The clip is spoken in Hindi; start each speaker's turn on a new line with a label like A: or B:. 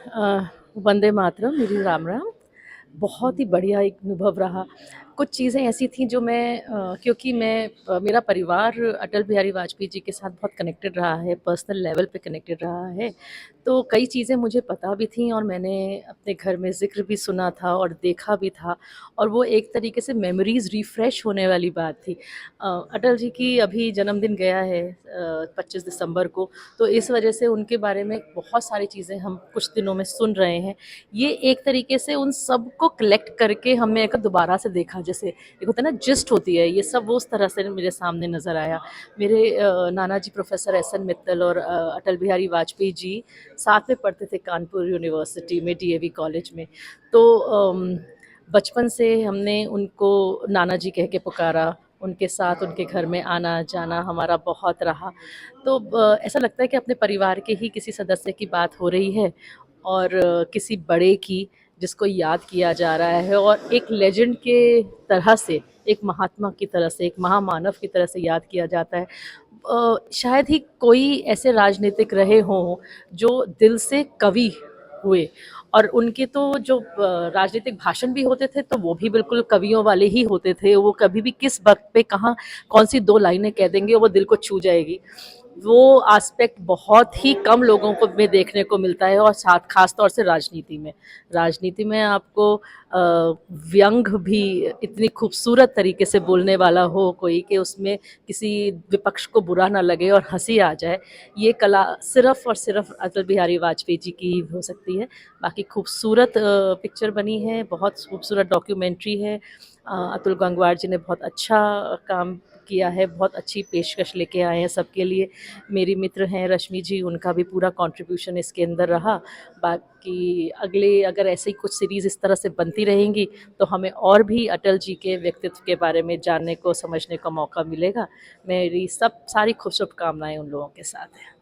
A: वंदे मातरम, मेरी राम राम। बहुत ही बढ़िया एक अनुभव रहा। कुछ चीज़ें ऐसी थी जो मैं क्योंकि मेरा परिवार अटल बिहारी वाजपेयी जी के साथ बहुत कनेक्टेड रहा है, पर्सनल लेवल पे कनेक्टेड रहा है। तो कई चीज़ें मुझे पता भी थीं और मैंने अपने घर में ज़िक्र भी सुना था और देखा भी था, और वो एक तरीके से मेमोरीज़ रिफ्रेश होने वाली बात थी। अटल जी की अभी जन्मदिन गया है 25 दिसंबर को, तो इस वजह से उनके बारे में बहुत सारी चीज़ें हम कुछ दिनों में सुन रहे हैं। ये एक तरीके से उन सबको कलेक्ट करके हमने एक दोबारा से देखा, जैसे एक होता है ना जिस्ट होती है, ये सब वो उस तरह से मेरे सामने नज़र आया। मेरे नाना जी प्रोफेसर एस एन मित्तल और अटल बिहारी वाजपेयी जी साथ में पढ़ते थे कानपुर यूनिवर्सिटी में, डीएवी कॉलेज में। तो बचपन से हमने उनको नाना जी कह के पुकारा, उनके साथ उनके घर में आना जाना हमारा बहुत रहा। तो ऐसा लगता है कि अपने परिवार के ही किसी सदस्य की बात हो रही है, और किसी बड़े की जिसको याद किया जा रहा है, और एक लेजेंड के तरह से, एक महात्मा की तरह से, एक महामानव की तरह से याद किया जाता है। शायद ही कोई ऐसे राजनीतिक रहे हों जो दिल से कवि हुए, और उनके तो जो राजनीतिक भाषण भी होते थे तो वो भी बिल्कुल कवियों वाले ही होते थे। वो कभी भी किस वक्त पे कहाँ कौन सी दो लाइनें कह देंगे वो दिल को छू जाएगी। वो एस्पेक्ट बहुत ही कम लोगों को में देखने को मिलता है, और साथ खास तौर से राजनीति में आपको व्यंग भी इतनी खूबसूरत तरीके से बोलने वाला हो कोई, कि उसमें किसी विपक्ष को बुरा ना लगे और हंसी आ जाए। ये कला सिर्फ और सिर्फ अटल बिहारी वाजपेयी जी की ही हो सकती है। बाकी खूबसूरत पिक्चर बनी है, बहुत खूबसूरत डॉक्यूमेंट्री है। अतुल गंगवार जी ने बहुत अच्छा काम किया है, बहुत अच्छी पेशकश लेके आए हैं सबके लिए। मेरी मित्र हैं रश्मि जी, उनका भी पूरा कंट्रीब्यूशन इसके अंदर रहा। बाकी अगले अगर ऐसे ही कुछ सीरीज़ इस तरह से बनती रहेंगी तो हमें और भी अटल जी के व्यक्तित्व के बारे में जानने को समझने का मौका मिलेगा। मेरी सब सारी शुभकामनाएं उन लोगों के साथ है।